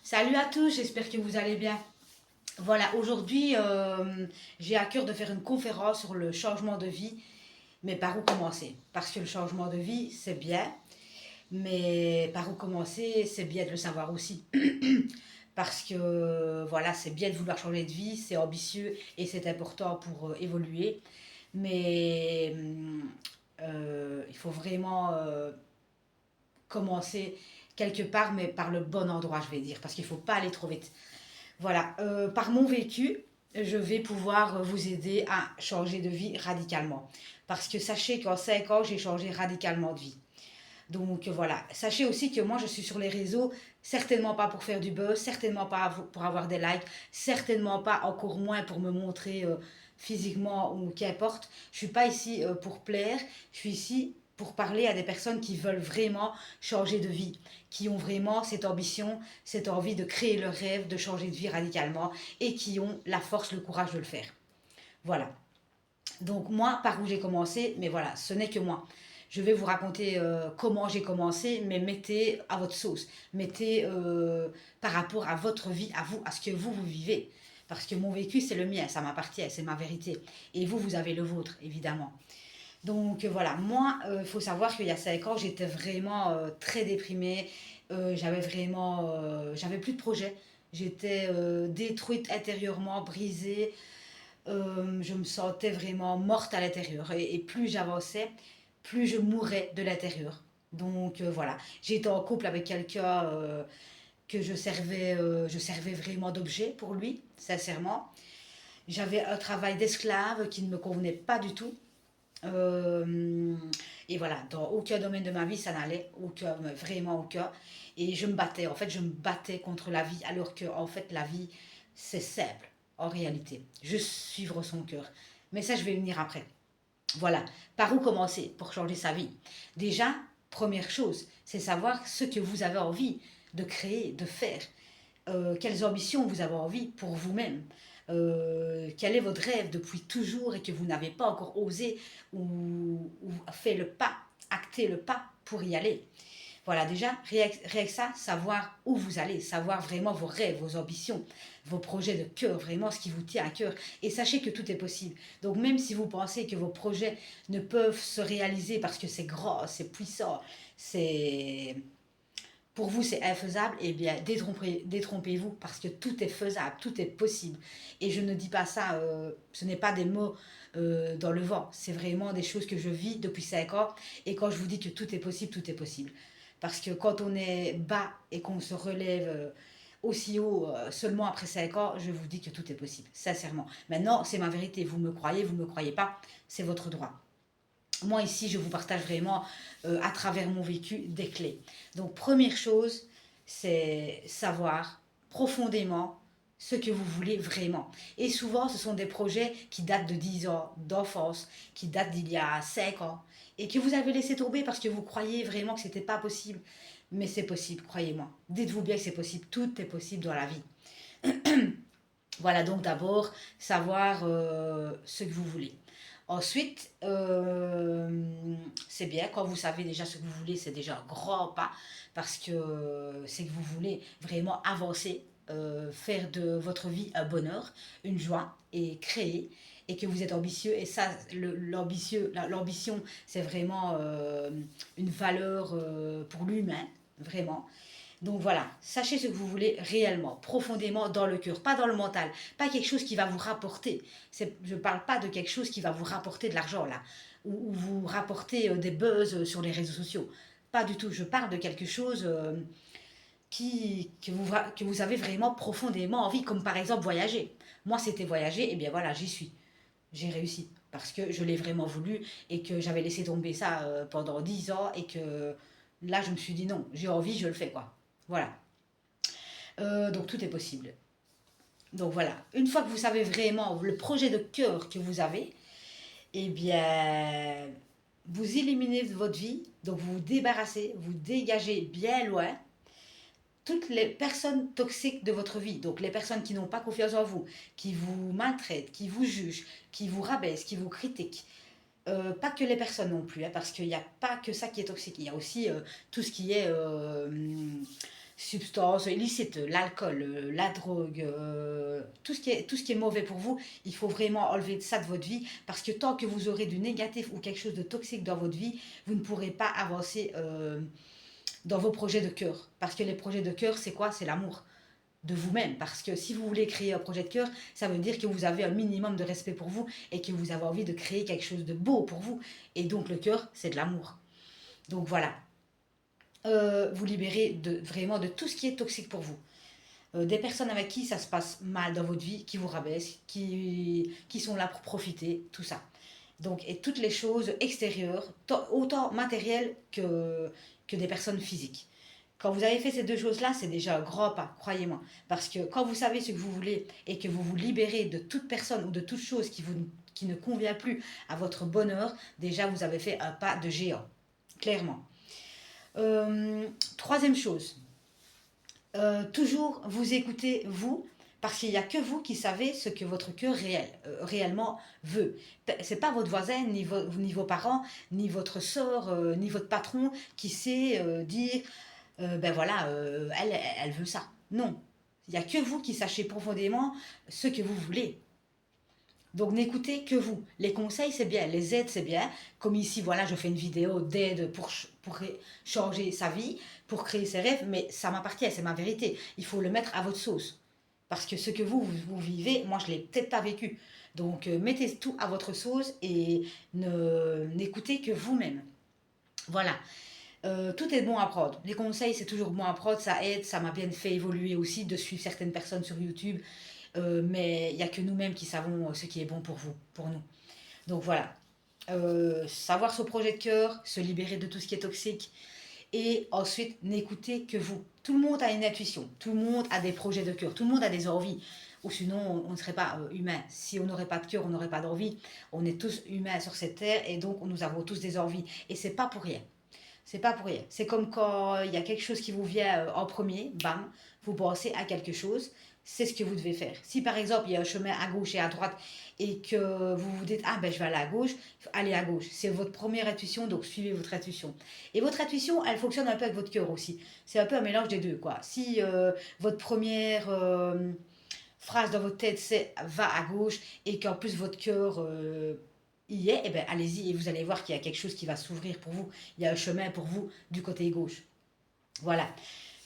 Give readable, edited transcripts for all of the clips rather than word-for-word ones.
Salut à tous, j'espère que vous allez bien. Voilà, aujourd'hui, j'ai à cœur de faire une conférence sur le changement de vie, mais par où commencer? Parce que le changement de vie, c'est bien, mais par où commencer, c'est bien de le savoir aussi. Parce que, voilà, c'est bien de vouloir changer de vie, c'est ambitieux et c'est important pour évoluer, mais il faut vraiment commencer quelque part, mais par le bon endroit, je vais dire, parce qu'il ne faut pas aller trop vite. Voilà, par mon vécu, je vais pouvoir vous aider à changer de vie radicalement. Parce que sachez qu'en 5 ans, j'ai changé radicalement de vie. Donc voilà, sachez aussi que moi je suis sur les réseaux, certainement pas pour faire du buzz, certainement pas pour avoir des likes, certainement pas encore moins pour me montrer physiquement ou qu'importe. Je suis pas ici pour plaire, je suis ici pour parler à des personnes qui veulent vraiment changer de vie, qui ont vraiment cette ambition, cette envie de créer leur rêve, de changer de vie radicalement et qui ont la force, le courage de le faire. Voilà. Donc moi, par où j'ai commencé, mais voilà, ce n'est que moi. Je vais vous raconter comment j'ai commencé, mais mettez à votre sauce. Mettez par rapport à votre vie, à vous, à ce que vous vivez. Parce que mon vécu, c'est le mien, ça m'appartient, c'est ma vérité. Et vous, vous avez le vôtre, évidemment. Donc voilà, moi, il faut savoir qu'il y a 5 ans, j'étais vraiment très déprimée. J'avais plus de projet. J'étais détruite intérieurement, brisée. Je me sentais vraiment morte à l'intérieur. Et plus j'avançais, plus je mourais de l'intérieur. Donc voilà, j'étais en couple avec quelqu'un que je servais vraiment d'objet pour lui, sincèrement. J'avais un travail d'esclave qui ne me convenait pas du tout. Euh, et voilà, dans aucun domaine de ma vie, ça n'allait, aucun, vraiment aucun. Et je me battais, en fait, je me battais contre la vie, alors que, en fait, la vie, c'est simple, en réalité. Juste suivre son cœur. Mais ça, je vais venir après. Voilà, par où commencer pour changer sa vie? Déjà, première chose, c'est savoir ce que vous avez envie de créer, de faire. Quelles ambitions vous avez envie pour vous-même. Quel est votre rêve depuis toujours et que vous n'avez pas encore osé ou fait le pas, acté le pas pour y aller. Voilà, déjà, rien que ça, savoir où vous allez, savoir vraiment vos rêves, vos ambitions, vos projets de cœur, vraiment ce qui vous tient à cœur. Et sachez que tout est possible. Donc même si vous pensez que vos projets ne peuvent se réaliser parce que c'est grand, c'est puissant, c'est pour vous c'est infaisable, eh bien détrompez-vous parce que tout est faisable, tout est possible. Et je ne dis pas ça, ce n'est pas des mots dans le vent, c'est vraiment des choses que je vis depuis 5 ans. Et quand je vous dis que tout est possible, tout est possible. Parce que quand on est bas et qu'on se relève aussi haut seulement après 5 ans, je vous dis que tout est possible, sincèrement. Maintenant, c'est ma vérité, vous me croyez pas, c'est votre droit. Moi ici, je vous partage vraiment à travers mon vécu des clés. Donc première chose, c'est savoir profondément ce que vous voulez vraiment. Et souvent, ce sont des projets qui datent de 10 ans, d'enfance, qui datent d'il y a 5 ans, et que vous avez laissé tomber parce que vous croyez vraiment que c'était pas possible. Mais c'est possible, croyez-moi. Dites-vous bien que c'est possible, tout est possible dans la vie. Voilà, donc d'abord, savoir ce que vous voulez. Ensuite, c'est bien, quand vous savez déjà ce que vous voulez, c'est déjà un grand pas, parce que c'est que vous voulez vraiment avancer, faire de votre vie un bonheur, une joie, et créer, et que vous êtes ambitieux. Et ça, l'ambition, c'est vraiment une valeur pour l'humain, vraiment. Donc voilà, sachez ce que vous voulez réellement, profondément dans le cœur, pas dans le mental, pas quelque chose qui va vous rapporter. Je ne parle pas de quelque chose qui va vous rapporter de l'argent là, ou vous rapporter des buzz sur les réseaux sociaux. Pas du tout, je parle de quelque chose que vous avez vraiment profondément envie, comme par exemple voyager. Moi c'était voyager, et bien voilà, j'y suis. J'ai réussi, parce que je l'ai vraiment voulu, et que j'avais laissé tomber ça pendant 10 ans, et que là je me suis dit non, j'ai envie, je le fais quoi. Voilà. Donc tout est possible. Donc voilà, une fois que vous savez vraiment le projet de cœur que vous avez, eh bien, vous éliminez de votre vie, donc vous vous débarrassez, vous dégagez bien loin toutes les personnes toxiques de votre vie. Donc les personnes qui n'ont pas confiance en vous, qui vous maltraitent, qui vous jugent, qui vous rabaissent, qui vous critiquent. Pas que les personnes non plus, hein, parce qu'il n'y a pas que ça qui est toxique. Il y a aussi tout ce qui est substances illicites, l'alcool, la drogue, tout ce qui est mauvais pour vous, il faut vraiment enlever ça de votre vie parce que tant que vous aurez du négatif ou quelque chose de toxique dans votre vie, vous ne pourrez pas avancer dans vos projets de cœur. Parce que les projets de cœur, c'est quoi? C'est l'amour de vous-même. Parce que si vous voulez créer un projet de cœur, ça veut dire que vous avez un minimum de respect pour vous et que vous avez envie de créer quelque chose de beau pour vous. Et donc le cœur, c'est de l'amour. Donc voilà, vous libérez vraiment de tout ce qui est toxique pour vous. Des personnes avec qui ça se passe mal dans votre vie, qui vous rabaissent, qui sont là pour profiter, tout ça. Donc, et toutes les choses extérieures, autant matérielles que des personnes physiques. Quand vous avez fait ces deux choses-là, c'est déjà un grand pas, croyez-moi. Parce que quand vous savez ce que vous voulez et que vous vous libérez de toute personne ou de toute chose qui ne convient plus à votre bonheur, déjà vous avez fait un pas de géant, clairement. Troisième chose, toujours vous écoutez vous, parce qu'il n'y a que vous qui savez ce que votre cœur réellement veut. C'est pas votre voisin, ni vos parents, ni votre soeur, ni votre patron qui sait dire, ben voilà, elle veut ça. Non, il n'y a que vous qui sachez profondément ce que vous voulez. Donc n'écoutez que vous. Les conseils, c'est bien, les aides, c'est bien. Comme ici, voilà, je fais une vidéo d'aide pour changer sa vie, pour créer ses rêves, mais ça m'appartient, c'est ma vérité. Il faut le mettre à votre sauce. Parce que ce que vous vivez, moi, je ne l'ai peut-être pas vécu. Donc mettez tout à votre sauce et n'écoutez que vous-même. Voilà. Tout est bon à prendre. Les conseils, c'est toujours bon à prendre, ça aide, ça m'a bien fait évoluer aussi de suivre certaines personnes sur YouTube. Mais il n'y a que nous-mêmes qui savons ce qui est bon pour vous, pour nous. Donc voilà. Savoir ce projet de cœur, se libérer de tout ce qui est toxique. Et ensuite, n'écouter que vous. Tout le monde a une intuition, tout le monde a des projets de cœur, tout le monde a des envies. Ou sinon, on ne serait pas humain. Si on n'aurait pas de cœur, on n'aurait pas d'envie. On est tous humains sur cette terre et donc nous avons tous des envies. Et c'est pas pour rien. C'est pas pour rien. C'est comme quand il y a quelque chose qui vous vient en premier, bam, vous pensez à quelque chose, c'est ce que vous devez faire. Si par exemple il y a un chemin à gauche et à droite et que vous vous dites ah ben je vais aller à gauche, allez à gauche. C'est votre première intuition, donc suivez votre intuition. Et votre intuition, elle fonctionne un peu avec votre cœur aussi. C'est un peu un mélange des deux quoi. Si votre première phrase dans votre tête c'est va à gauche et qu'en plus votre cœur y est, eh ben, allez-y et vous allez voir qu'il y a quelque chose qui va s'ouvrir pour vous. Il y a un chemin pour vous du côté gauche. Voilà.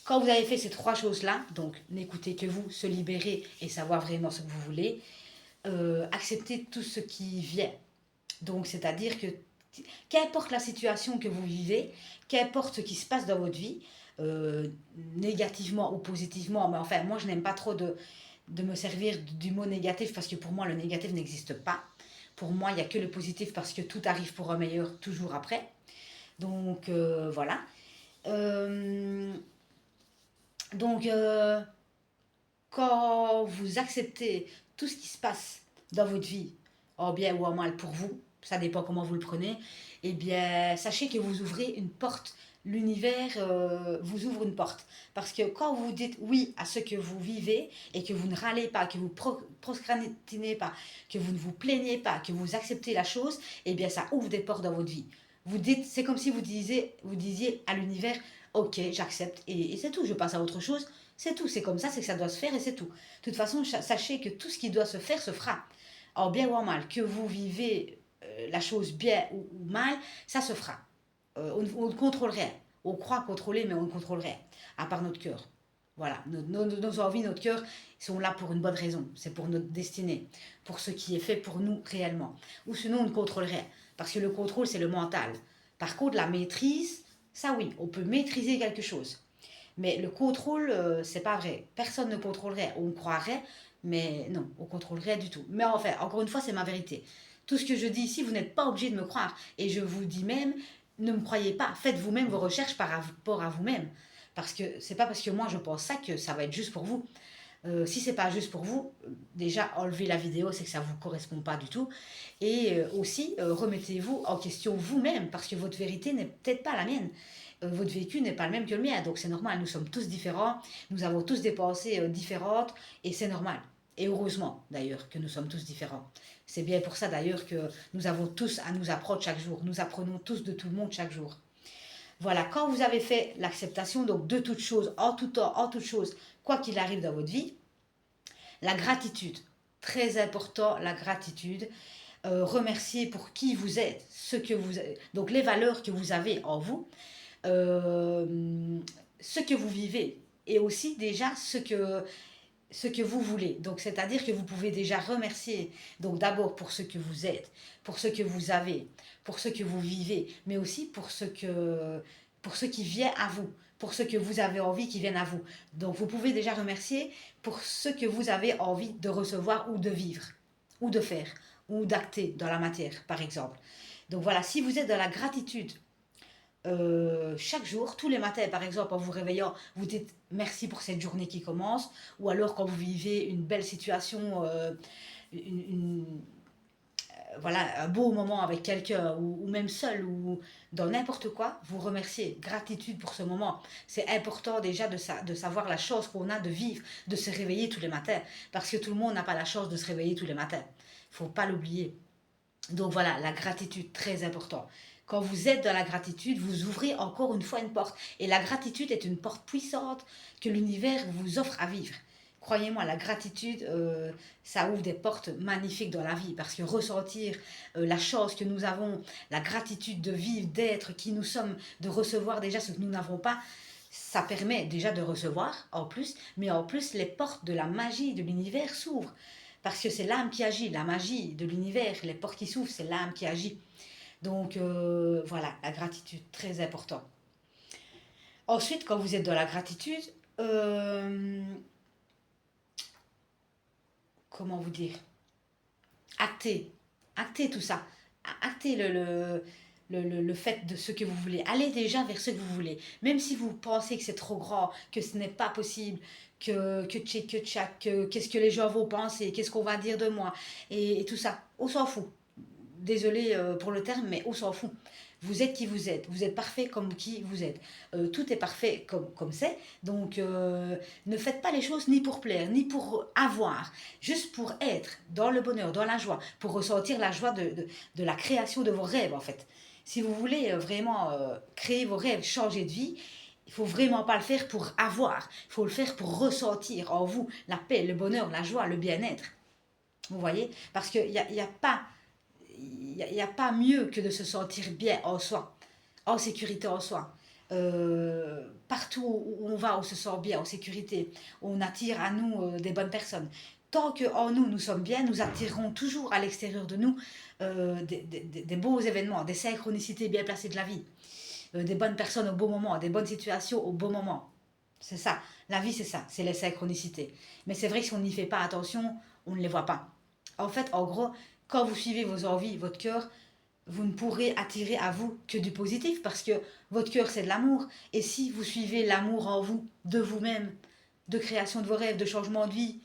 Quand vous avez fait ces trois choses-là, donc n'écoutez que vous, se libérer et savoir vraiment ce que vous voulez, accepter tout ce qui vient. Donc c'est-à-dire que qu'importe la situation que vous vivez, qu'importe ce qui se passe dans votre vie, euh, négativement ou positivement, mais enfin moi je n'aime pas trop de me servir du mot négatif parce que pour moi le négatif n'existe pas. Pour moi, il n'y a que le positif parce que tout arrive pour un meilleur toujours après. Donc voilà. Euh, donc quand vous acceptez tout ce qui se passe dans votre vie, en bien ou en mal pour vous, ça dépend comment vous le prenez, eh bien sachez que vous ouvrez une porte. L'univers vous ouvre une porte. Parce que quand vous dites oui à ce que vous vivez et que vous ne râlez pas, que vous procrastinez pas, que vous ne vous plaignez pas, que vous acceptez la chose, eh bien ça ouvre des portes dans votre vie. Vous dites, c'est comme si vous disiez à l'univers, ok, j'accepte et c'est tout, je passe à autre chose. C'est tout, c'est comme ça, c'est que ça doit se faire et c'est tout. De toute façon, sachez que tout ce qui doit se faire se fera. En bien ou en mal, que vous vivez la chose bien ou mal, ça se fera. On ne contrôle rien. On croit contrôler, mais on ne contrôle rien, à part notre cœur. Voilà, nos envies, notre cœur sont là pour une bonne raison. C'est pour notre destinée, pour ce qui est fait pour nous réellement. Ou sinon, on ne contrôle rien. Parce que le contrôle, c'est le mental. Par contre, la maîtrise, ça oui, on peut maîtriser quelque chose. Mais le contrôle, c'est pas vrai. Personne ne contrôlerait. On croirait, mais non, on contrôlerait du tout. Mais enfin, encore une fois, c'est ma vérité. Tout ce que je dis ici, vous n'êtes pas obligé de me croire. Et je vous dis même, ne me croyez pas. Faites vous-même vos recherches par rapport à vous-même. Parce que c'est pas parce que moi je pense ça que ça va être juste pour vous. Si c'est pas juste pour vous, déjà enlevez la vidéo, c'est que ça vous correspond pas du tout. Et aussi remettez-vous en question vous-même parce que votre vérité n'est peut-être pas la mienne. Votre vécu n'est pas le même que le mien, donc c'est normal. Nous sommes tous différents, nous avons tous des pensées différentes et c'est normal. Et heureusement d'ailleurs que nous sommes tous différents. C'est bien pour ça d'ailleurs que nous avons tous à nous apprendre chaque jour. Nous apprenons tous de tout le monde chaque jour. Voilà, quand vous avez fait l'acceptation, donc de toute chose, en tout temps, en toute chose, quoi qu'il arrive dans votre vie, la gratitude, très important, la gratitude. Remercier pour qui vous êtes, donc les valeurs que vous avez en vous, euh, ce que vous vivez et aussi déjà ce que vous voulez. Donc, c'est-à-dire que vous pouvez déjà remercier, donc d'abord pour ce que vous êtes, pour ce que vous avez, pour ce que vous vivez, mais aussi pour ce qui vient à vous, pour ce que vous avez envie qui vienne à vous. Donc, vous pouvez déjà remercier pour ce que vous avez envie de recevoir ou de vivre, ou de faire, ou d'acter dans la matière, par exemple. Donc voilà, si vous êtes dans la gratitude chaque jour, tous les matins, par exemple, en vous réveillant, vous dites merci pour cette journée qui commence, ou alors quand vous vivez une belle situation, voilà, un beau moment avec quelqu'un, ou même seul, ou dans n'importe quoi, vous remerciez. Gratitude pour ce moment. C'est important déjà de savoir la chance qu'on a de vivre, de se réveiller tous les matins, parce que tout le monde n'a pas la chance de se réveiller tous les matins. Il ne faut pas l'oublier. Donc voilà, la gratitude, très important. Quand vous êtes dans la gratitude, vous ouvrez encore une fois une porte. Et la gratitude est une porte puissante que l'univers vous offre à vivre. Croyez-moi, la gratitude, ça ouvre des portes magnifiques dans la vie. Parce que ressentir la chance que nous avons, la gratitude de vivre, d'être qui nous sommes, de recevoir déjà ce que nous n'avons pas, ça permet déjà de recevoir en plus. Mais en plus, les portes de la magie de l'univers s'ouvrent. Parce que c'est l'âme qui agit, la magie de l'univers, les portes qui s'ouvrent, c'est l'âme qui agit. Donc voilà, la gratitude, très important. Ensuite, quand vous êtes dans la gratitude, euh, comment vous dire, actez, actez tout ça. Actez le fait de ce que vous voulez. Allez déjà vers ce que vous voulez. Même si vous pensez que c'est trop grand, que ce n'est pas possible, que tchic, que tchac, qu'est-ce que les gens vont penser, qu'est-ce qu'on va dire de moi, et tout ça, on s'en fout. Désolé pour le terme, mais on s'en fout. Vous êtes qui vous êtes. Vous êtes parfait comme qui vous êtes. Tout est parfait comme c'est. Donc, ne faites pas les choses ni pour plaire, ni pour avoir. Juste pour être dans le bonheur, dans la joie. Pour ressentir la joie de la création de vos rêves, en fait. Si vous voulez vraiment créer vos rêves, changer de vie, il faut vraiment pas le faire pour avoir. Il faut le faire pour ressentir en vous la paix, le bonheur, la joie, le bien-être. Vous voyez. Parce qu'il n'y a pas pas mieux que de se sentir bien en soi, en sécurité en soi. Partout où on va, on se sent bien, en sécurité. On attire à nous des bonnes personnes. Tant qu'en nous, nous sommes bien, nous attirerons toujours à l'extérieur de nous des beaux événements, des synchronicités bien placées de la vie, des bonnes personnes au bon moment, des bonnes situations au bon moment. C'est ça. La vie, c'est ça. C'est les synchronicités. Mais c'est vrai que si on n'y fait pas attention, on ne les voit pas. En fait, en gros, quand vous suivez vos envies, votre cœur, vous ne pourrez attirer à vous que du positif parce que votre cœur, c'est de l'amour. Et si vous suivez l'amour en vous, de vous-même, de création de vos rêves, de changement de vie,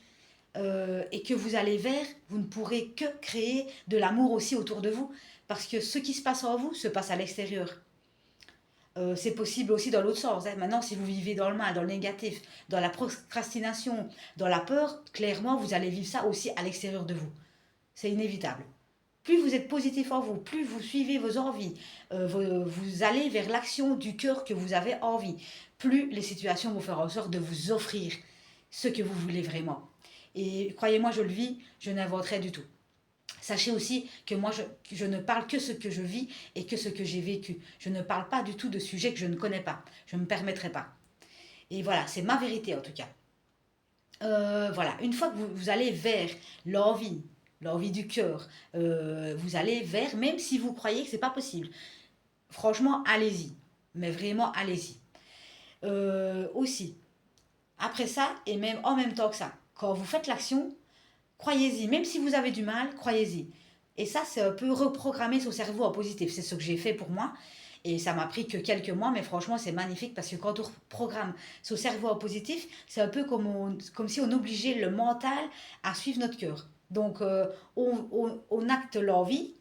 et que vous allez vers, vous ne pourrez que créer de l'amour aussi autour de vous. Parce que ce qui se passe en vous se passe à l'extérieur. C'est possible aussi dans l'autre sens, hein. Maintenant, si vous vivez dans le mal, dans le négatif, dans la procrastination, dans la peur, clairement, vous allez vivre ça aussi à l'extérieur de vous. C'est inévitable. Plus vous êtes positif en vous, plus vous suivez vos envies, vous allez vers l'action du cœur que vous avez envie, plus les situations vont faire en sorte de vous offrir ce que vous voulez vraiment. Et croyez-moi, je le vis, je n'inventerai du tout. Sachez aussi que moi, je ne parle que ce que je vis et que ce que j'ai vécu. Je ne parle pas du tout de sujets que je ne connais pas. Je ne me permettrai pas. Et voilà, c'est ma vérité en tout cas. Voilà, une fois que vous allez vers l'envie, l'envie du cœur, vous allez vers, même si vous croyez que c'est pas possible. Franchement, allez-y. Mais vraiment, allez-y. Aussi, après ça, et même en même temps que ça, quand vous faites l'action, croyez-y. Même si vous avez du mal, croyez-y. Et ça, c'est un peu reprogrammer son cerveau en positif. C'est ce que j'ai fait pour moi. Et ça m'a pris que quelques mois, mais franchement, c'est magnifique parce que quand on programme son cerveau en positif, c'est un peu comme si on obligeait le mental à suivre notre cœur. Donc, on acte l'envie,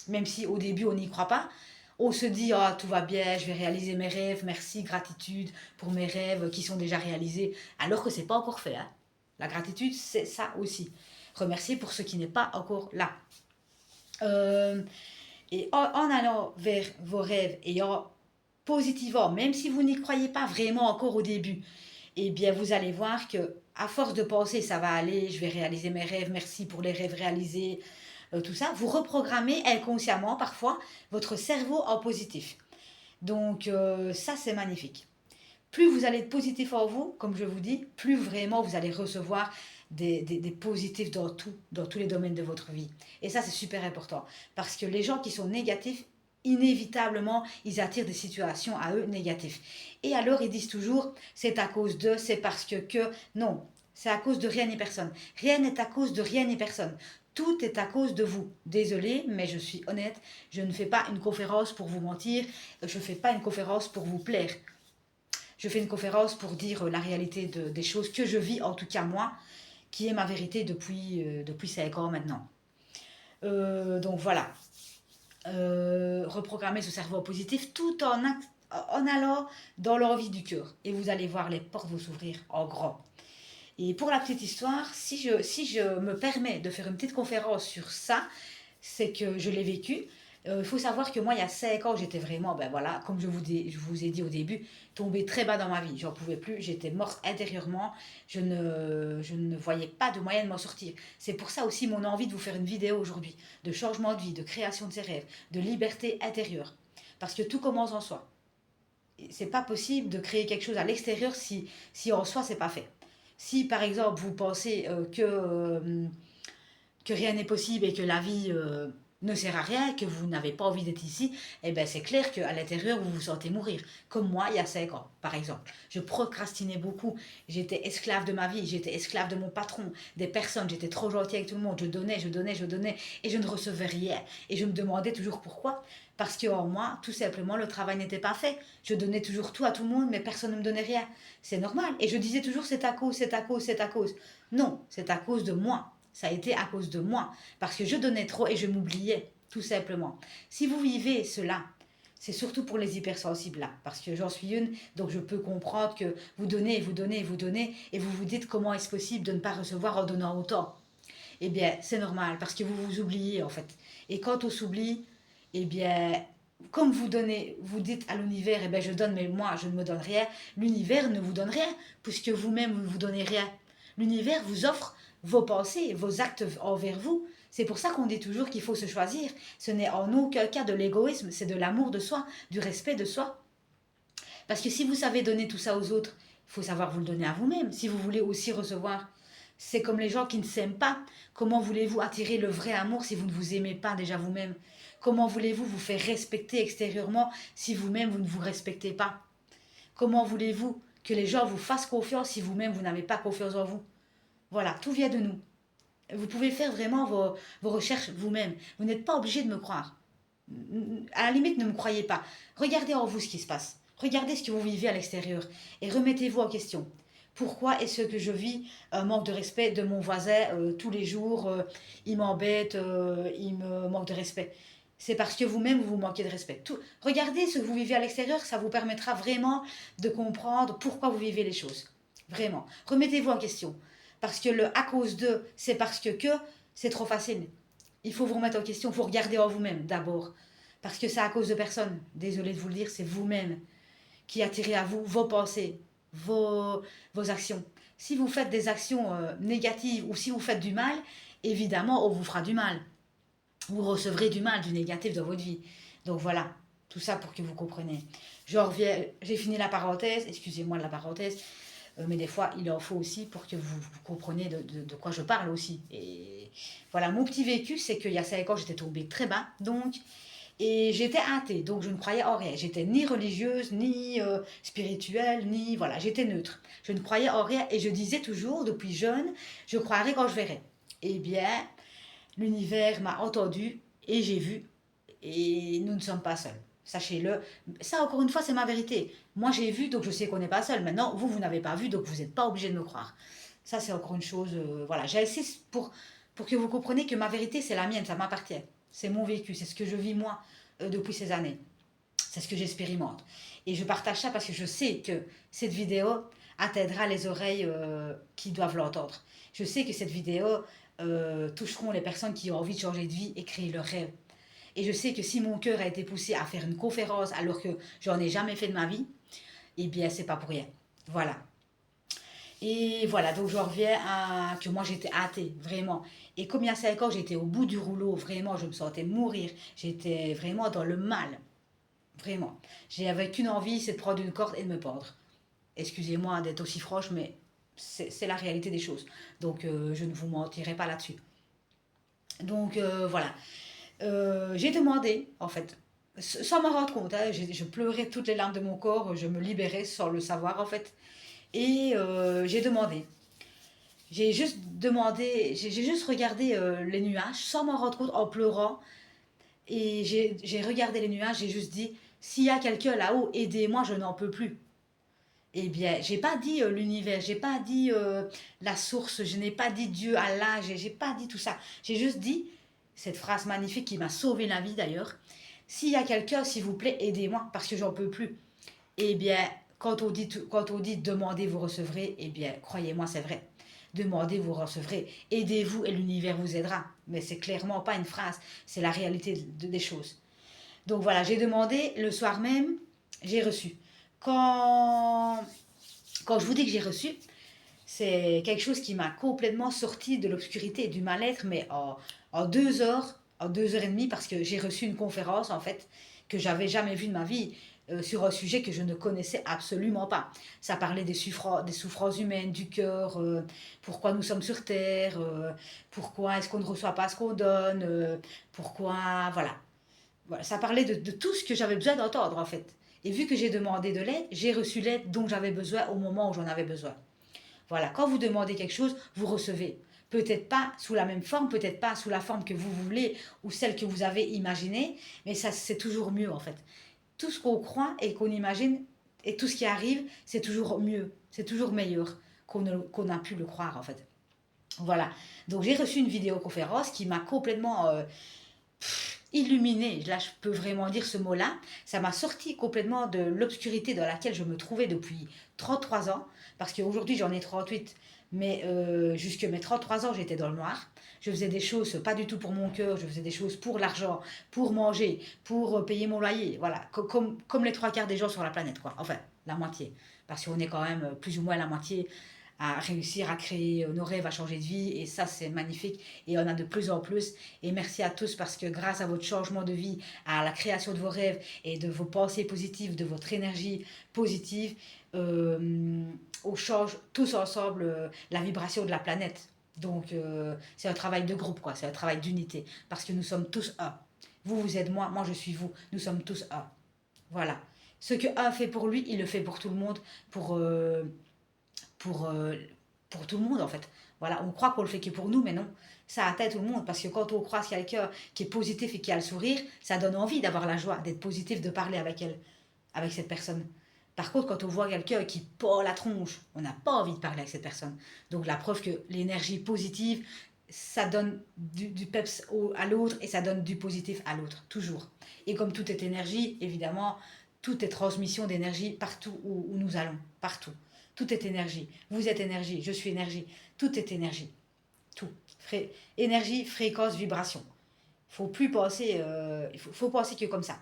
même si au début, on n'y croit pas. On se dit, ah, tout va bien, je vais réaliser mes rêves, merci, gratitude pour mes rêves qui sont déjà réalisés, alors que c'est pas encore fait, hein. La gratitude, c'est ça aussi. Remercier pour ce qui n'est pas encore là. Euh, et en allant vers vos rêves et en positivement, même si vous n'y croyez pas vraiment encore au début, eh bien, vous allez voir que à force de penser ça va aller, je vais réaliser mes rêves, merci pour les rêves réalisés, tout ça, vous reprogrammez inconsciemment parfois votre cerveau en positif. Donc ça, c'est magnifique. Plus vous allez être positif en vous, comme je vous dis, plus vraiment vous allez recevoir des positifs dans tous les domaines de votre vie. Et ça, c'est super important. Parce que les gens qui sont négatifs, inévitablement, ils attirent des situations à eux négatives. Et alors, ils disent toujours, c'est à cause de, c'est parce que. Non, c'est à cause de rien ni personne. Rien n'est à cause de rien ni personne. Tout est à cause de vous. Désolée, mais je suis honnête, je ne fais pas une conférence pour vous mentir, je ne fais pas une conférence pour vous plaire. Je fais une conférence pour dire la réalité des choses que je vis, en tout cas moi, qui est ma vérité depuis 5 ans maintenant. Donc voilà, reprogrammer ce cerveau positif tout en allant dans l'envie du cœur. Et vous allez voir les portes vous s'ouvrir en grand. Et pour la petite histoire, si je me permets de faire une petite conférence sur ça, c'est que je l'ai vécu. Il faut savoir que moi, il y a 5 ans, j'étais vraiment, ben voilà, comme je vous ai dit au début, tombée très bas dans ma vie. J'en pouvais plus, j'étais morte intérieurement, je ne voyais pas de moyen de m'en sortir. C'est pour ça aussi mon envie de vous faire une vidéo aujourd'hui, de changement de vie, de création de ses rêves, de liberté intérieure. Parce que tout commence en soi. C'est pas possible de créer quelque chose à l'extérieur si en soi, c'est pas fait. Si par exemple, vous pensez que rien n'est possible et que la vie ne sert à rien, que vous n'avez pas envie d'être ici, eh ben c'est clair qu'à l'intérieur, vous vous sentez mourir. Comme moi, il y a 5 ans, par exemple. Je procrastinais beaucoup. J'étais esclave de ma vie, j'étais esclave de mon patron, des personnes. J'étais trop gentille avec tout le monde. Je donnais, je donnais, je donnais et je ne recevais rien. Et je me demandais toujours pourquoi. Parce que en moi, tout simplement, le travail n'était pas fait. Je donnais toujours tout à tout le monde, mais personne ne me donnait rien. C'est normal. Et je disais toujours, c'est à cause, c'est à cause, c'est à cause. Non, c'est à cause de moi. Ça a été à cause de moi, parce que je donnais trop et je m'oubliais, tout simplement. Si vous vivez cela, c'est surtout pour les hypersensibles là, parce que j'en suis une, donc je peux comprendre que vous donnez, vous donnez, vous donnez, et vous vous dites comment est-ce possible de ne pas recevoir en donnant autant. Eh bien, c'est normal, parce que vous vous oubliez en fait. Et quand on s'oublie, eh bien, comme vous donnez, vous dites à l'univers, eh bien, je donne, mais moi, je ne me donne rien, l'univers ne vous donne rien, puisque vous-même, vous ne vous donnez rien. L'univers vous offre vos pensées, vos actes envers vous. C'est pour ça qu'on dit toujours qu'il faut se choisir. Ce n'est en aucun cas de l'égoïsme, c'est de l'amour de soi, du respect de soi. Parce que si vous savez donner tout ça aux autres, il faut savoir vous le donner à vous-même, si vous voulez aussi recevoir. C'est comme les gens qui ne s'aiment pas. Comment voulez-vous attirer le vrai amour si vous ne vous aimez pas déjà vous-même? Comment voulez-vous vous faire respecter extérieurement si vous-même vous ne vous respectez pas? Comment voulez-vous que les gens vous fassent confiance si vous-même vous n'avez pas confiance en vous? Voilà, tout vient de nous. Vous pouvez faire vraiment vos recherches vous-même. Vous n'êtes pas obligé de me croire. À la limite, ne me croyez pas. Regardez en vous ce qui se passe. Regardez ce que vous vivez à l'extérieur et remettez-vous en question. Pourquoi est-ce que je vis un manque de respect de mon voisin tous les jours il m'embête, il me manque de respect. C'est parce que vous-même, vous manquez de respect. Regardez ce que vous vivez à l'extérieur, ça vous permettra vraiment de comprendre pourquoi vous vivez les choses. Vraiment. Remettez-vous en question. Parce que le à cause de, c'est parce que, c'est trop facile. Il faut vous remettre en question, il faut regarder en vous-même d'abord. Parce que c'est à cause de personne. Désolé de vous le dire, c'est vous-même qui attirez à vous vos pensées, vos actions. Si vous faites des actions négatives ou si vous faites du mal, évidemment, on vous fera du mal. Vous recevrez du mal, du négatif dans votre vie. Donc voilà, tout ça pour que vous compreniez. Je reviens, j'ai fini la parenthèse, excusez-moi de la parenthèse, mais des fois il en faut aussi pour que vous compreniez de quoi je parle aussi. Et voilà, mon petit vécu, c'est qu'il y a 5 ans, j'étais tombée très bas, donc, et j'étais athée, donc je ne croyais en rien. J'étais ni religieuse, ni spirituelle, ni, voilà, j'étais neutre. Je ne croyais en rien, et je disais toujours, depuis jeune, je croirai quand je verrai. Eh bien, l'univers m'a entendu, et j'ai vu, et nous ne sommes pas seuls. Sachez-le. Ça, encore une fois, c'est ma vérité. Moi, j'ai vu, donc je sais qu'on n'est pas seul. Maintenant, vous n'avez pas vu, donc vous n'êtes pas obligé de me croire. Ça, c'est encore une chose. Voilà, j'insiste pour que vous compreniez que ma vérité, c'est la mienne, ça m'appartient. C'est mon vécu, c'est ce que je vis moi depuis ces années. C'est ce que j'expérimente. Et je partage ça parce que je sais que cette vidéo atteindra les oreilles qui doivent l'entendre. Je sais que cette vidéo toucheront les personnes qui ont envie de changer de vie et créer leur rêve. Et je sais que si mon cœur a été poussé à faire une conférence alors que j'en ai jamais fait de ma vie, eh bien, c'est pas pour rien. Voilà. Et voilà, donc je reviens à que moi j'étais athée, vraiment. Et comme il y a 5 ans, j'étais au bout du rouleau, vraiment, je me sentais mourir. J'étais vraiment dans le mal, vraiment. J'avais qu'une envie, c'est de prendre une corde et de me pendre. Excusez-moi d'être aussi franche, mais c'est la réalité des choses. Donc je ne vous mentirai pas là-dessus. Donc voilà. J'ai demandé, en fait, sans m'en rendre compte, hein, je pleurais toutes les larmes de mon corps, je me libérais sans le savoir, en fait. Et j'ai demandé. J'ai juste demandé, j'ai juste regardé les nuages sans m'en rendre compte en pleurant. Et j'ai regardé les nuages, j'ai juste dit, s'il y a quelqu'un là-haut, aidez-moi, je n'en peux plus. Eh bien, j'ai pas dit l'univers, j'ai pas dit la source, je n'ai pas dit Dieu, Allah, j'ai pas dit tout ça. J'ai juste dit cette phrase magnifique qui m'a sauvé la vie d'ailleurs. S'il y a quelqu'un, s'il vous plaît, aidez-moi parce que j'en peux plus. Eh bien, quand on dit demandez, vous recevrez, eh bien, croyez-moi, c'est vrai. Demandez, vous recevrez. Aidez-vous et l'univers vous aidera. Mais c'est clairement pas une phrase, c'est la réalité des choses. Donc voilà, j'ai demandé le soir même, j'ai reçu. Quand, quand je vous dis que j'ai reçu, c'est quelque chose qui m'a complètement sorti de l'obscurité et du mal-être, mais en 2 heures, en 2 heures et demie, parce que j'ai reçu une conférence, en fait, que j'avais jamais vue de ma vie, sur un sujet que je ne connaissais absolument pas. Ça parlait des souffrances humaines, du cœur, pourquoi nous sommes sur Terre, pourquoi est-ce qu'on ne reçoit pas ce qu'on donne, pourquoi, voilà. Voilà, ça parlait de tout ce que j'avais besoin d'entendre, en fait. Et vu que j'ai demandé de l'aide, j'ai reçu l'aide dont j'avais besoin au moment où j'en avais besoin. Voilà, quand vous demandez quelque chose, vous recevez. Peut-être pas sous la même forme, peut-être pas sous la forme que vous voulez ou celle que vous avez imaginée, mais ça c'est toujours mieux en fait. Tout ce qu'on croit et qu'on imagine et tout ce qui arrive, c'est toujours mieux, c'est toujours meilleur qu'on a pu le croire en fait. Voilà, donc j'ai reçu une vidéoconférence qui m'a complètement illuminée, là je peux vraiment dire ce mot-là, ça m'a sorti complètement de l'obscurité dans laquelle je me trouvais depuis 33 ans, parce qu'aujourd'hui j'en ai 38, mais jusque mes 33 ans j'étais dans le noir. Je faisais des choses pas du tout pour mon cœur, je faisais des choses pour l'argent, pour manger, pour payer mon loyer, voilà, comme les trois quarts des gens sur la planète, quoi. Enfin, la moitié, parce qu'on est quand même plus ou moins la moitié à réussir à créer nos rêves, à changer de vie. Et ça, c'est magnifique. Et on a de plus en plus. Et merci à tous parce que grâce à votre changement de vie, à la création de vos rêves et de vos pensées positives, de votre énergie positive, on change tous ensemble la vibration de la planète. Donc, c'est un travail de groupe, quoi. C'est un travail d'unité. Parce que nous sommes tous un. Vous, vous êtes moi, moi, je suis vous. Nous sommes tous un. Voilà. Ce que un fait pour lui, il le fait pour tout le monde, pour, euh, pour, euh, pour tout le monde en fait. Voilà, on croit qu'on le fait que pour nous, mais non. Ça atteint tout le monde parce que quand on croise quelqu'un qui est positif et qui a le sourire, ça donne envie d'avoir la joie, d'être positif, de parler avec elle, avec cette personne. Par contre, quand on voit quelqu'un qui pend la tronche, on n'a pas envie de parler avec cette personne. Donc la preuve que l'énergie positive, ça donne du peps à l'autre et ça donne du positif à l'autre, toujours. Et comme tout est énergie, évidemment, tout est transmission d'énergie partout où nous allons, partout. Tout est énergie. Vous êtes énergie, je suis énergie. Tout est énergie. Tout. Énergie, fréquence, vibration. Faut plus penser, faut penser que comme ça.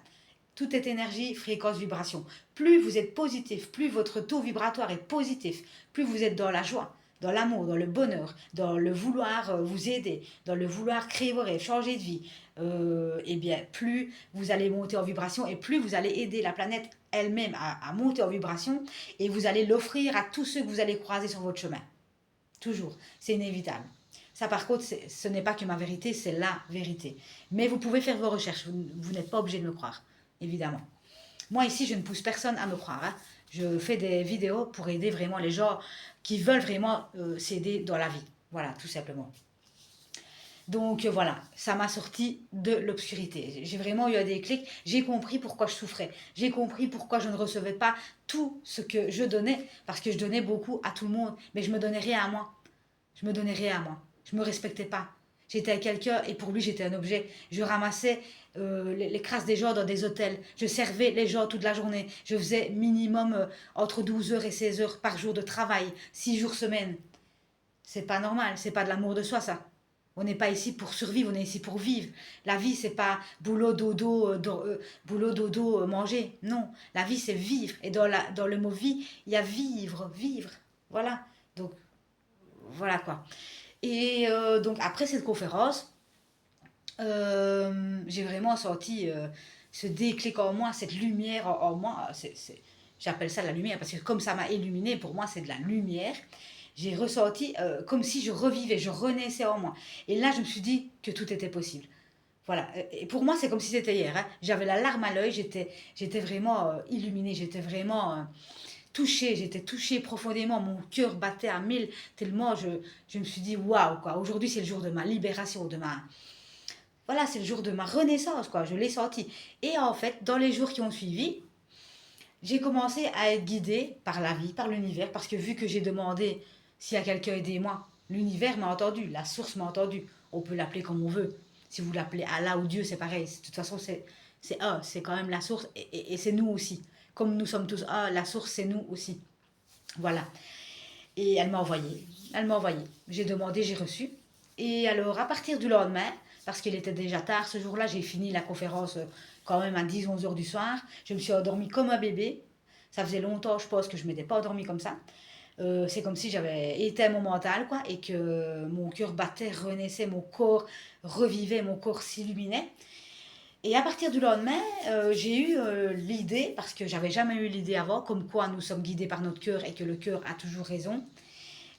Tout est énergie, fréquence, vibration. Plus vous êtes positif, plus votre taux vibratoire est positif, plus vous êtes dans la joie, dans l'amour, dans le bonheur, dans le vouloir vous aider, dans le vouloir créer vos rêves, changer de vie, eh bien, plus vous allez monter en vibration et plus vous allez aider la planète elle-même à monter en vibration et vous allez l'offrir à tous ceux que vous allez croiser sur votre chemin. Toujours. C'est inévitable. Ça, par contre, ce n'est pas que ma vérité, c'est la vérité. Mais vous pouvez faire vos recherches. Vous n'êtes pas obligé de me croire, évidemment. Moi, ici, je ne pousse personne à me croire, hein. Je fais des vidéos pour aider vraiment les gens qui veulent vraiment s'aider dans la vie. Voilà, tout simplement. Donc voilà, ça m'a sorti de l'obscurité. J'ai vraiment eu un déclic. J'ai compris pourquoi je souffrais. J'ai compris pourquoi je ne recevais pas tout ce que je donnais. Parce que je donnais beaucoup à tout le monde. Mais je me donnais rien à moi. Je me donnais rien à moi. Je me respectais pas. J'étais avec quelqu'un et pour lui j'étais un objet. Je ramassais les crasses des gens dans des hôtels. Je servais les gens toute la journée. Je faisais minimum entre 12 heures et 16 heures par jour de travail. 6 jours semaine. C'est pas normal. C'est pas de l'amour de soi ça. On n'est pas ici pour survivre, on est ici pour vivre. La vie, c'est pas boulot, dodo, boulot, dodo, manger. Non, la vie, c'est vivre. Et dans le mot vie, il y a vivre, vivre. Voilà. Donc, voilà quoi. Et donc, après cette conférence, j'ai vraiment senti ce déclic en moi, cette lumière en moi. J'appelle ça la lumière parce que comme ça m'a illuminé, pour moi, c'est de la lumière. J'ai ressenti comme si je revivais, je renaissais en moi. Et là, je me suis dit que tout était possible. Voilà. Et pour moi, c'est comme si c'était hier, hein. J'avais la larme à l'œil, j'étais vraiment illuminée, j'étais vraiment touchée, j'étais touchée profondément. Mon cœur battait à 1000 tellement je me suis dit waouh, quoi. Aujourd'hui, c'est le jour de ma libération, voilà, c'est le jour de ma renaissance, quoi. Je l'ai senti. Et en fait, dans les jours qui ont suivi, j'ai commencé à être guidée par la vie, par l'univers, parce que vu que j'ai demandé s'il y a quelqu'un aidez-moi, l'univers m'a entendu, la source m'a entendu. On peut l'appeler comme on veut. Si vous l'appelez Allah ou Dieu, c'est pareil. De toute façon, c'est un, c'est quand même la source et c'est nous aussi. Comme nous sommes tous un, la source, c'est nous aussi. Voilà. Et elle m'a envoyé. Elle m'a envoyé. J'ai demandé, j'ai reçu. Et alors, à partir du lendemain, parce qu'il était déjà tard ce jour-là, j'ai fini la conférence quand même à 10-11 heures du soir. Je me suis endormie comme un bébé. Ça faisait longtemps, je pense, que je ne m'étais pas endormie comme ça. C'est comme si j'avais éteint mon mental, quoi, et que mon cœur battait, renaissait, mon corps revivait, mon corps s'illuminait. Et à partir du lendemain, j'ai eu l'idée, parce que j'avais jamais eu l'idée avant, comme quoi nous sommes guidés par notre cœur et que le cœur a toujours raison.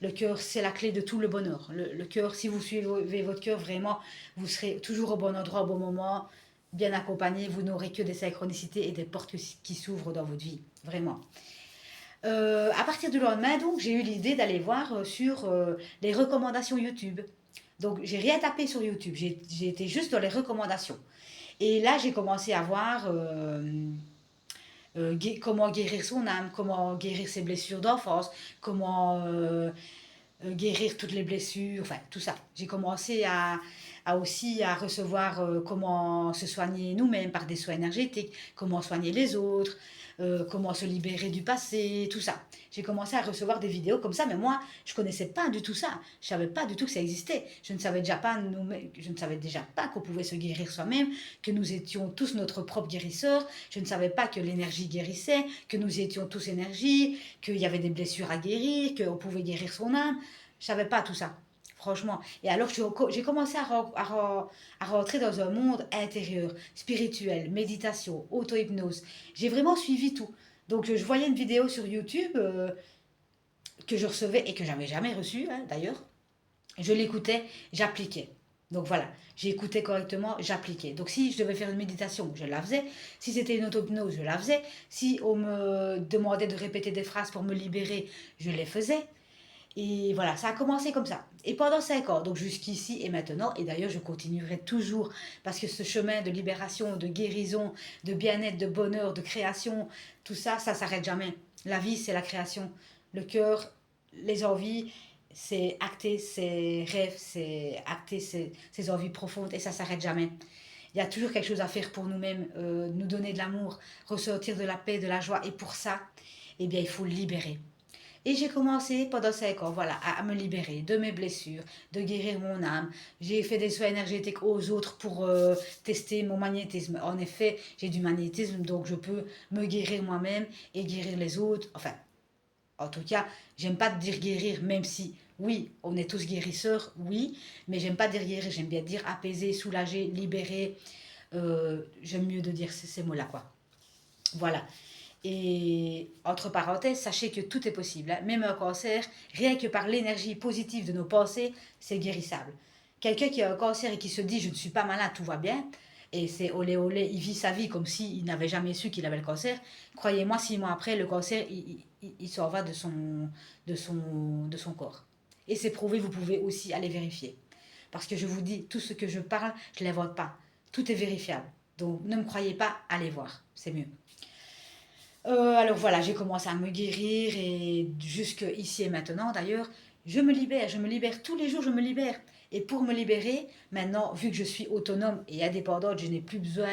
Le cœur, c'est la clé de tout le bonheur. Le cœur, si vous suivez votre cœur, vraiment, vous serez toujours au bon endroit, au bon moment, bien accompagné. Vous n'aurez que des synchronicités et des portes qui s'ouvrent dans votre vie. Vraiment. À partir du lendemain, donc, j'ai eu l'idée d'aller voir sur les recommandations YouTube. Donc, j'ai rien tapé sur YouTube. J'ai été juste dans les recommandations. Et là, j'ai commencé à voir comment guérir son âme, comment guérir ses blessures d'enfance, comment guérir toutes les blessures, enfin tout ça. J'ai commencé à aussi à recevoir comment se soigner nous-mêmes par des soins énergétiques, comment soigner les autres, comment se libérer du passé, tout ça. J'ai commencé à recevoir des vidéos comme ça, mais moi, je connaissais pas du tout ça. Je savais pas du tout que ça existait. Je ne savais déjà pas qu'on pouvait se guérir soi-même, que nous étions tous notre propre guérisseur. Je ne savais pas que l'énergie guérissait, que nous étions tous énergie, qu'il y avait des blessures à guérir, qu'on pouvait guérir son âme. Je savais pas tout ça, franchement. Et alors j'ai commencé à rentrer dans un monde intérieur, spirituel, méditation, auto-hypnose. J'ai vraiment suivi tout. Donc je voyais une vidéo sur YouTube que je recevais et que j'avais jamais reçue, hein, d'ailleurs. Je l'écoutais, j'appliquais. Donc voilà, j'écoutais correctement, j'appliquais. Donc si je devais faire une méditation, je la faisais. Si c'était une auto-hypnose, je la faisais. Si on me demandait de répéter des phrases pour me libérer, je les faisais. Et voilà, ça a commencé comme ça. Et pendant 5 ans, donc jusqu'ici et maintenant, et d'ailleurs je continuerai toujours, parce que ce chemin de libération, de guérison, de bien-être, de bonheur, de création, tout ça, ça s'arrête jamais. La vie, c'est la création. Le cœur, les envies, c'est acter ses rêves, c'est acter ses envies profondes, et ça s'arrête jamais. Il y a toujours quelque chose à faire pour nous-mêmes, nous donner de l'amour, ressortir de la paix, de la joie, et pour ça, eh bien, il faut le libérer. Et j'ai commencé pendant 5 ans, voilà, à me libérer de mes blessures, de guérir mon âme. J'ai fait des soins énergétiques aux autres pour tester mon magnétisme. En effet, j'ai du magnétisme, donc je peux me guérir moi-même et guérir les autres. Enfin, en tout cas, j'aime pas dire guérir, même si, oui, on est tous guérisseurs, oui, mais j'aime pas dire guérir, j'aime bien dire apaiser, soulager, libérer. J'aime mieux de dire ces mots-là, quoi. Voilà. Et entre parenthèses, sachez que tout est possible, hein. Même un cancer, rien que par l'énergie positive de nos pensées, c'est guérissable. Quelqu'un qui a un cancer et qui se dit je ne suis pas malade, tout va bien, et c'est olé olé, il vit sa vie comme s'il n'avait jamais su qu'il avait le cancer. Croyez-moi, 6 mois après, le cancer, il s'en va de son corps. Et c'est prouvé, vous pouvez aussi aller vérifier. Parce que je vous dis, tout ce que je parle, je ne l'invente pas. Tout est vérifiable. Donc ne me croyez pas, allez voir, c'est mieux. Alors voilà, j'ai commencé à me guérir et jusque ici et maintenant d'ailleurs, je me libère tous les jours, je me libère. Et pour me libérer, maintenant, vu que je suis autonome et indépendante, je n'ai plus besoin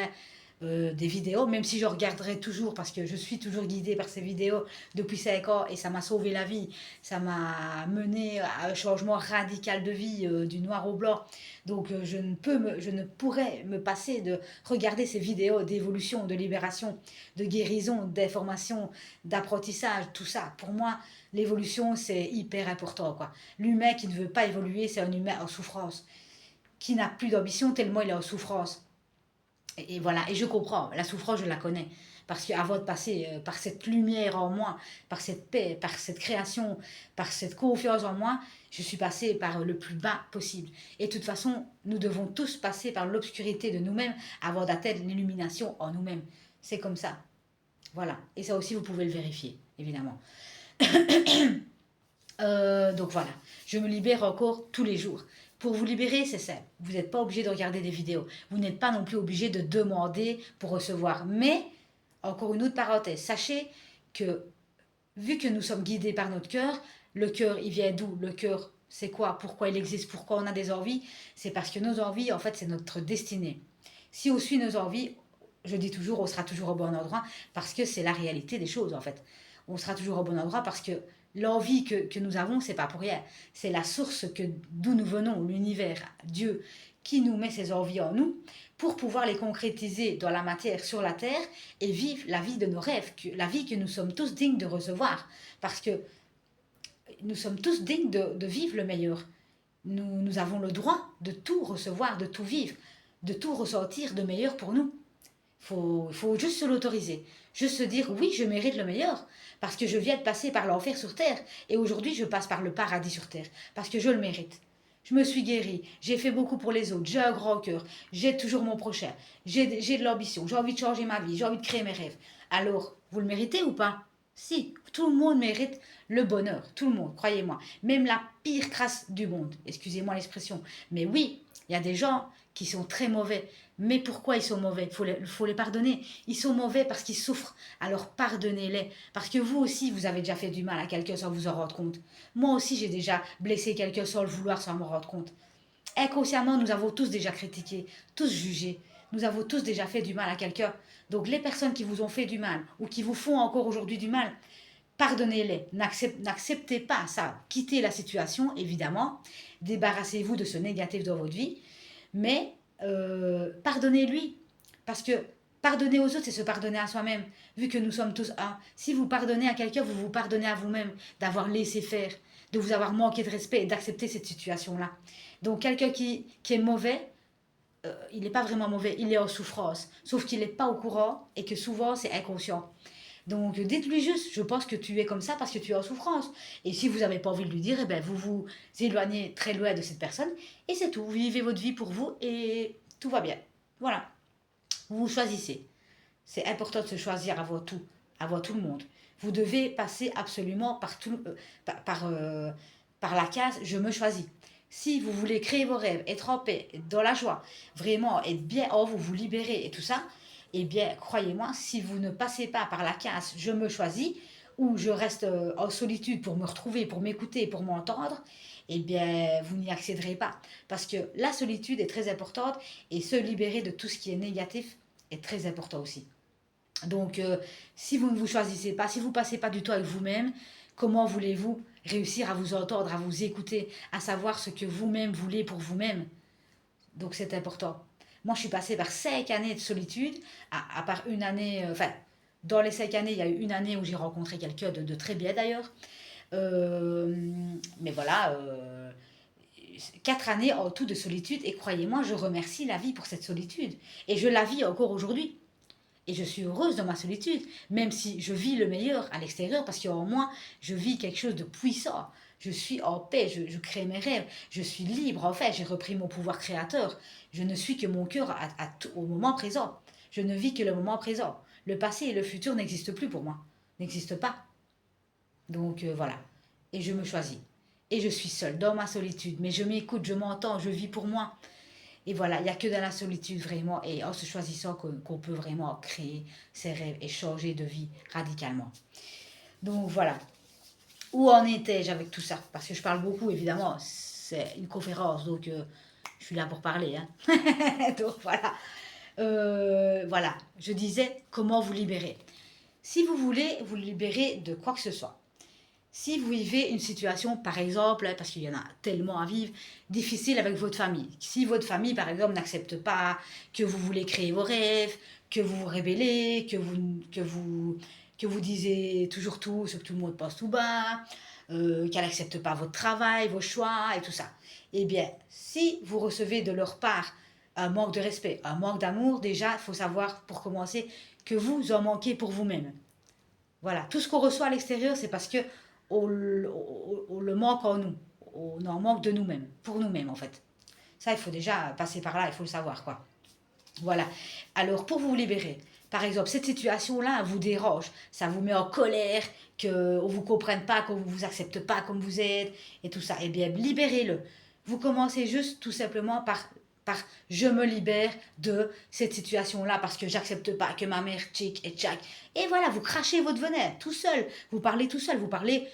des vidéos, même si je regarderai toujours, parce que je suis toujours guidée par ces vidéos depuis 5 ans, et ça m'a sauvé la vie, ça m'a mené à un changement radical de vie, du noir au blanc. Donc je ne pourrais me passer de regarder ces vidéos d'évolution, de libération, de guérison, d'information, d'apprentissage, tout ça. Pour moi, l'évolution, c'est hyper important, quoi. L'humain qui ne veut pas évoluer, c'est un humain en souffrance, qui n'a plus d'ambition tellement il est en souffrance. Et voilà, et je comprends, la souffrance, je la connais. Parce qu'avant de passer par cette lumière en moi, par cette paix, par cette création, par cette confiance en moi, je suis passée par le plus bas possible. Et de toute façon, nous devons tous passer par l'obscurité de nous-mêmes avant d'atteindre l'illumination en nous-mêmes. C'est comme ça. Voilà. Et ça aussi, vous pouvez le vérifier, évidemment. Donc voilà, je me libère encore tous les jours. Pour vous libérer, c'est simple. Vous n'êtes pas obligé de regarder des vidéos. Vous n'êtes pas non plus obligé de demander pour recevoir. Mais, encore une autre parenthèse, sachez que vu que nous sommes guidés par notre cœur, le cœur, il vient d'où? Le cœur, c'est quoi? Pourquoi il existe? Pourquoi on a des envies? C'est parce que nos envies, en fait, c'est notre destinée. Si on suit nos envies, je dis toujours, on sera toujours au bon endroit parce que c'est la réalité des choses, en fait. On sera toujours au bon endroit parce que l'envie que nous avons, c'est pas pour rien. C'est la source d'où nous venons, l'univers, Dieu, qui nous met ses envies en nous pour pouvoir les concrétiser dans la matière, sur la terre, et vivre la vie de nos rêves, la vie que nous sommes tous dignes de recevoir. Parce que nous sommes tous dignes de vivre le meilleur. Nous avons le droit de tout recevoir, de tout vivre, de tout ressentir de meilleur pour nous. Faut juste se l'autoriser. Juste se dire, oui, je mérite le meilleur. Parce que je viens de passer par l'enfer sur terre. Et aujourd'hui, je passe par le paradis sur terre. Parce que je le mérite. Je me suis guérie. J'ai fait beaucoup pour les autres. J'ai un grand cœur. J'aide toujours mon prochain. J'ai de l'ambition. J'ai envie de changer ma vie. J'ai envie de créer mes rêves. Alors, vous le méritez ou pas? Si, tout le monde mérite le bonheur. Tout le monde, croyez-moi. Même la pire crasse du monde. Excusez-moi l'expression. Mais oui, il y a des gens qui sont très mauvais. Mais pourquoi ils sont mauvais? Faut les pardonner. Ils sont mauvais parce qu'ils souffrent. Alors pardonnez-les. Parce que vous aussi, vous avez déjà fait du mal à quelqu'un sans vous en rendre compte. Moi aussi, j'ai déjà blessé quelqu'un sans le vouloir, sans m'en rendre compte. Inconsciemment, nous avons tous déjà critiqué, tous jugé. Nous avons tous déjà fait du mal à quelqu'un. Donc les personnes qui vous ont fait du mal ou qui vous font encore aujourd'hui du mal, pardonnez-les. N'acceptez pas ça. Quittez la situation, évidemment. Débarrassez-vous de ce négatif dans votre vie. Mais pardonnez-lui. Parce que pardonner aux autres, c'est se pardonner à soi-même. Vu que nous sommes tous un. Si vous pardonnez à quelqu'un, vous vous pardonnez à vous-même d'avoir laissé faire, de vous avoir manqué de respect et d'accepter cette situation-là. Donc quelqu'un qui est mauvais, il n'est pas vraiment mauvais, il est en souffrance. Sauf qu'il n'est pas au courant et que souvent c'est inconscient. Donc dites-lui juste, je pense que tu es comme ça parce que tu es en souffrance. Et si vous n'avez pas envie de lui dire, eh ben, vous vous éloignez très loin de cette personne. Et c'est tout, vous vivez votre vie pour vous et tout va bien. Voilà, vous vous choisissez. C'est important de se choisir avant tout le monde. Vous devez passer absolument par la case je me choisis. Si vous voulez créer vos rêves, être en paix, être dans la joie, vraiment être bien, vous libérer et tout ça, eh bien, croyez-moi, si vous ne passez pas par la case je me choisis, ou je reste en solitude pour me retrouver, pour m'écouter, pour m'entendre, eh bien, vous n'y accéderez pas. Parce que la solitude est très importante et se libérer de tout ce qui est négatif est très important aussi. Donc, si vous ne vous choisissez pas, si vous ne passez pas du temps avec vous-même, comment voulez-vous réussir à vous entendre, à vous écouter, à savoir ce que vous-même voulez pour vous-même? Donc, c'est important. Moi, je suis passée par 5 années de solitude, à part une année, enfin, dans les 5 années, il y a eu une année où j'ai rencontré quelqu'un de très bien d'ailleurs. Euh, mais voilà, 4 années en tout de solitude, et croyez-moi, je remercie la vie pour cette solitude. Et je la vis encore aujourd'hui. Et je suis heureuse dans ma solitude, même si je vis le meilleur à l'extérieur, parce qu'en moi, je vis quelque chose de puissant. Je suis en paix, je crée mes rêves, je suis libre, en fait, j'ai repris mon pouvoir créateur. Je ne suis que mon cœur au moment présent. Je ne vis que le moment présent. Le passé et le futur n'existent plus pour moi, n'existent pas. Donc voilà. Et je me choisis. Et je suis seule dans ma solitude, mais je m'écoute, je m'entends, je vis pour moi. Et voilà, il n'y a que dans la solitude vraiment et en se choisissant qu'on peut vraiment créer ses rêves et changer de vie radicalement. Donc voilà, où en étais-je avec tout ça? Parce que je parle beaucoup évidemment, c'est une conférence donc je suis là pour parler. Hein. Donc voilà. Voilà, je disais comment vous libérer. Si vous voulez vous libérer de quoi que ce soit, si vous vivez une situation, par exemple, parce qu'il y en a tellement à vivre, difficile avec votre famille. Si votre famille, par exemple, n'accepte pas que vous voulez créer vos rêves, que vous vous rébellez, que vous disiez toujours tout, ce que tout le monde pense tout bas, qu'elle n'accepte pas votre travail, vos choix et tout ça. Eh bien, si vous recevez de leur part un manque de respect, un manque d'amour, déjà, il faut savoir, pour commencer, que vous en manquez pour vous-même. Voilà, tout ce qu'on reçoit à l'extérieur, c'est parce que on le manque en nous. On en manque de nous-mêmes, pour nous-mêmes en fait. Ça, il faut déjà passer par là, il faut le savoir, quoi. Voilà. Alors, pour vous libérer, par exemple, cette situation-là vous dérange, ça vous met en colère, qu'on ne vous comprenne pas, qu'on ne vous accepte pas comme vous êtes, et tout ça. Eh bien, libérez-le. Vous commencez juste tout simplement par je me libère de cette situation-là parce que j'accepte pas que ma mère tchic et tchac. Et voilà, vous crachez votre venin tout seul. Vous parlez tout seul. Vous parlez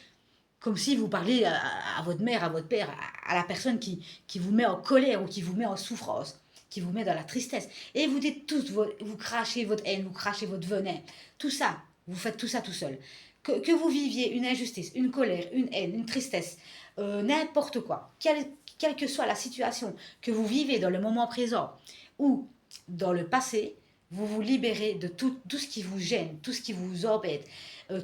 comme si vous parliez à votre mère, à votre père, à la personne qui vous met en colère ou qui vous met en souffrance, qui vous met dans la tristesse. Et vous dites tout, vous crachez votre haine, vous crachez votre venin. Tout ça, vous faites tout ça tout seul. Que vous viviez une injustice, une colère, une haine, une tristesse, n'importe quoi, quelle que soit la situation que vous vivez dans le moment présent ou dans le passé, vous vous libérez de tout ce qui vous gêne, tout ce qui vous embête,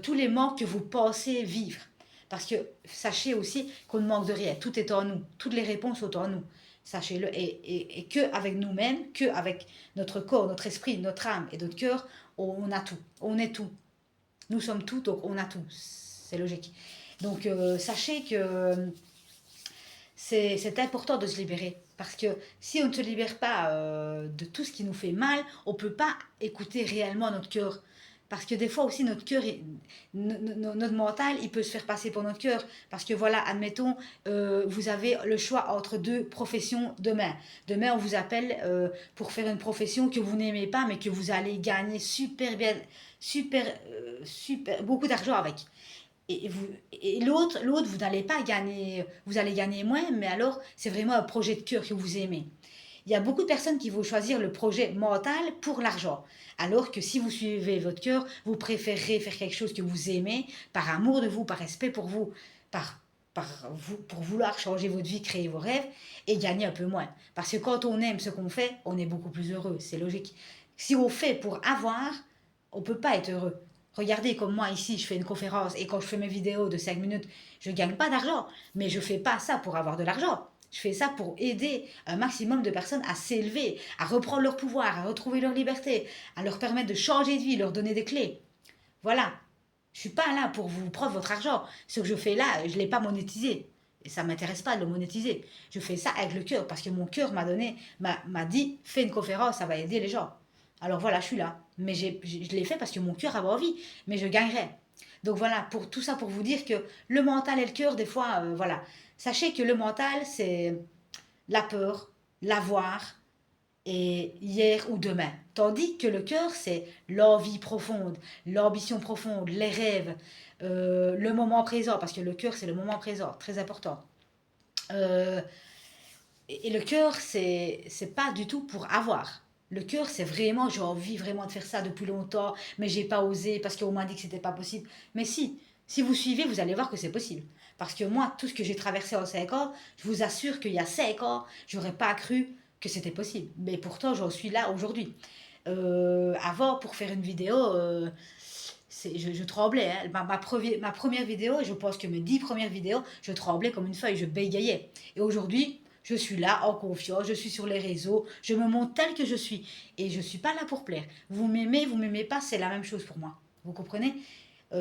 tous les manques que vous pensez vivre. Parce que sachez aussi qu'on ne manque de rien. Tout est en nous. Toutes les réponses sont en nous. Sachez-le. Et que avec nous-mêmes, que avec notre corps, notre esprit, notre âme et notre cœur, on a tout. On est tout. Nous sommes tout, donc on a tout. C'est logique. Donc sachez que c'est important de se libérer. Parce que si on ne se libère pas de tout ce qui nous fait mal, on ne peut pas écouter réellement notre cœur. Parce que des fois aussi, notre cœur, notre mental, il peut se faire passer pour notre cœur. Parce que voilà, admettons, vous avez le choix entre deux professions demain. Demain, on vous appelle pour faire une profession que vous n'aimez pas, mais que vous allez gagner super bien, super, beaucoup d'argent avec. Et l'autre, vous n'allez pas gagner, vous allez gagner moins, mais alors c'est vraiment un projet de cœur que vous aimez. Il y a beaucoup de personnes qui vont choisir le projet mental pour l'argent. Alors que si vous suivez votre cœur, vous préférez faire quelque chose que vous aimez, par amour de vous, par respect pour vous, par, pour vouloir changer votre vie, créer vos rêves et gagner un peu moins. Parce que quand on aime ce qu'on fait, on est beaucoup plus heureux, c'est logique. Si on fait pour avoir, on ne peut pas être heureux. Regardez comme moi ici, je fais une conférence et quand je fais mes vidéos de 5 minutes, je ne gagne pas d'argent. Mais je ne fais pas ça pour avoir de l'argent. Je fais ça pour aider un maximum de personnes à s'élever, à reprendre leur pouvoir, à retrouver leur liberté, à leur permettre de changer de vie, leur donner des clés. Voilà. Je ne suis pas là pour vous prendre votre argent. Ce que je fais là, je ne l'ai pas monétisé. Et ça ne m'intéresse pas de le monétiser. Je fais ça avec le cœur parce que mon cœur m'a dit, fais une conférence, ça va aider les gens. Alors voilà, je suis là. Mais je l'ai fait parce que mon cœur avait envie. Mais je gagnerai. Donc voilà, pour tout ça pour vous dire que le mental et le cœur, des fois, voilà. Sachez que le mental, c'est la peur, l'avoir, et hier ou demain. Tandis que le cœur, c'est l'envie profonde, l'ambition profonde, les rêves, le moment présent, parce que le cœur, c'est le moment présent, très important. Euh, et le cœur, c'est pas du tout pour avoir. Le cœur, c'est vraiment, j'ai envie vraiment de faire ça depuis longtemps, mais j'ai pas osé parce qu'on m'a dit que c'était pas possible. Mais si vous suivez, vous allez voir que c'est possible. Parce que moi, tout ce que j'ai traversé en 5 ans, je vous assure qu'il y a 5 ans, j'aurais pas cru que c'était possible. Mais pourtant, j'en suis là aujourd'hui. Avant, pour faire une vidéo, je tremblais. Hein. Ma première vidéo, je pense que mes 10 premières vidéos, je tremblais comme une feuille, je bégayais. Et aujourd'hui, je suis là en confiance, je suis sur les réseaux, je me montre telle que je suis. Et je ne suis pas là pour plaire. Vous m'aimez pas, c'est la même chose pour moi. Vous comprenez?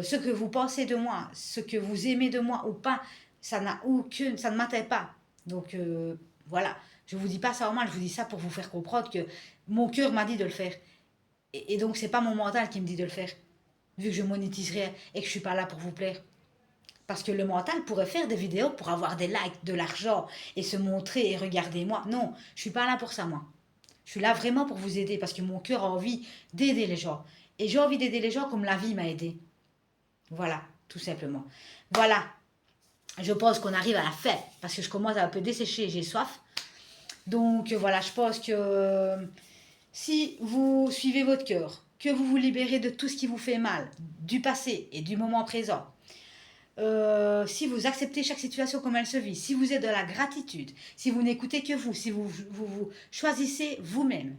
Ce que vous pensez de moi, ce que vous aimez de moi ou pas, ça ne m'atteint pas. Donc voilà, je vous dis pas ça en mal, je vous dis ça pour vous faire comprendre que mon cœur m'a dit de le faire. Et donc c'est pas mon mental qui me dit de le faire, vu que je monétiserai et que je suis pas là pour vous plaire. Parce que le mental pourrait faire des vidéos pour avoir des likes, de l'argent et se montrer et regarder moi. Non, je suis pas là pour ça moi. Je suis là vraiment pour vous aider parce que mon cœur a envie d'aider les gens. Et j'ai envie d'aider les gens comme la vie m'a aidé. Voilà, tout simplement. Voilà, je pense qu'on arrive à la fin parce que je commence à un peu dessécher, j'ai soif. Donc voilà, je pense que Si vous suivez votre cœur, que vous vous libérez de tout ce qui vous fait mal, du passé et du moment présent, si vous acceptez chaque situation comme elle se vit, si vous êtes dans la gratitude, si vous n'écoutez que vous, si vous choisissez vous-même,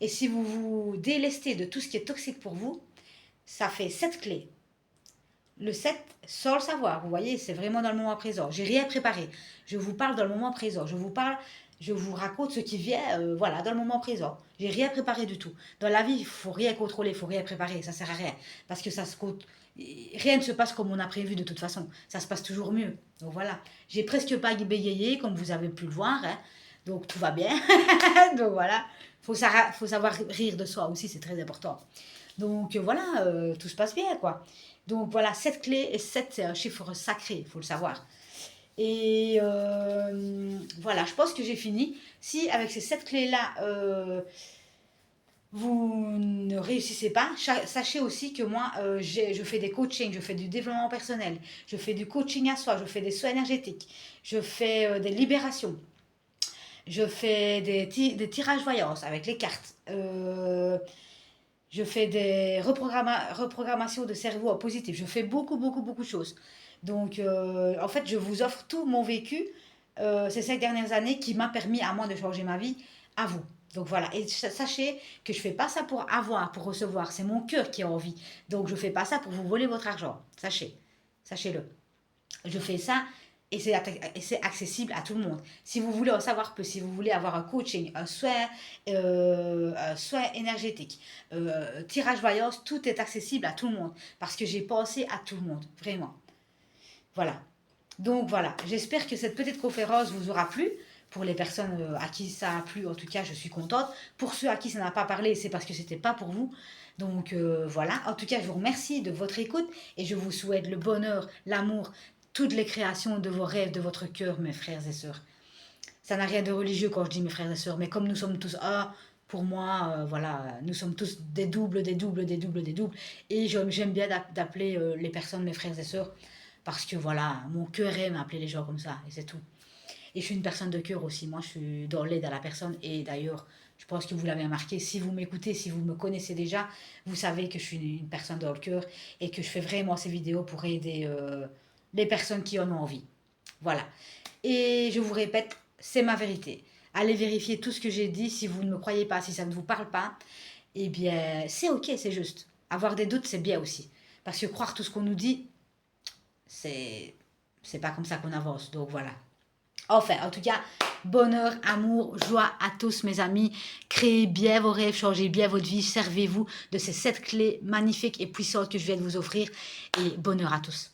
et si vous vous délestez de tout ce qui est toxique pour vous, ça fait 7 clés. Le 7, sans le savoir, vous voyez, c'est vraiment dans le moment présent. J'ai rien préparé. Je vous parle dans le moment présent. Je vous raconte ce qui vient, voilà, dans le moment présent. J'ai rien préparé du tout. Dans la vie, il faut rien contrôler, il faut rien préparer. Ça sert à rien. Parce que rien ne se passe comme on a prévu de toute façon. Ça se passe toujours mieux. Donc voilà. J'ai presque pas bégayé, comme vous avez pu le voir, hein. Donc tout va bien. Donc voilà. Faut savoir rire de soi aussi, c'est très important. Donc voilà, tout se passe bien, quoi. Donc voilà, 7 clés, et 7 c'est un chiffre sacré, il faut le savoir. Et voilà, je pense que j'ai fini. Si avec ces 7 clés-là, vous ne réussissez pas, sachez aussi que moi, je fais des coachings, je fais du développement personnel, je fais du coaching à soi, je fais des soins énergétiques, je fais des libérations, je fais des tirages voyance avec les cartes. Je fais des reprogrammations de cerveau en positif. Je fais beaucoup, beaucoup, beaucoup de choses. Donc, en fait, je vous offre tout mon vécu ces 5 dernières années qui m'a permis à moi de changer ma vie, à vous. Donc voilà, et sachez que je fais pas ça pour avoir, pour recevoir, c'est mon cœur qui a envie. Donc je fais pas ça pour vous voler votre argent, sachez-le. Je fais ça et c'est accessible à tout le monde. Si vous voulez en savoir plus, si vous voulez avoir un coaching, un soin énergétique, tirage voyance, tout est accessible à tout le monde parce que j'ai pensé à tout le monde, vraiment. Voilà. Donc voilà, j'espère que cette petite conférence vous aura plu. Pour les personnes à qui ça a plu, en tout cas, je suis contente. Pour ceux à qui ça n'a pas parlé, c'est parce que c'était pas pour vous. Donc voilà, en tout cas, je vous remercie de votre écoute et je vous souhaite le bonheur, l'amour, toutes les créations de vos rêves, de votre cœur, mes frères et sœurs. Ça n'a rien de religieux quand je dis mes frères et sœurs, mais comme nous sommes tous un, pour moi, voilà, nous sommes tous des doubles, des doubles, des doubles, des doubles. Et j'aime bien d'appeler les personnes mes frères et sœurs parce que voilà, mon cœur aime appeler les gens comme ça et c'est tout. Et je suis une personne de cœur aussi. Moi, je suis dans l'aide à la personne. Et d'ailleurs, je pense que vous l'avez remarqué. Si vous m'écoutez, si vous me connaissez déjà, vous savez que je suis une personne dans le cœur et que je fais vraiment ces vidéos pour aider les personnes qui en ont envie. Voilà. Et je vous répète, c'est ma vérité. Allez vérifier tout ce que j'ai dit. Si vous ne me croyez pas, si ça ne vous parle pas, eh bien, c'est ok, c'est juste. Avoir des doutes, c'est bien aussi. Parce que croire tout ce qu'on nous dit, c'est c'est pas comme ça qu'on avance. Donc voilà. Enfin, en tout cas, bonheur, amour, joie à tous mes amis. Créez bien vos rêves, changez bien votre vie, servez-vous de ces 7 clés magnifiques et puissantes que je viens de vous offrir. Et bonheur à tous.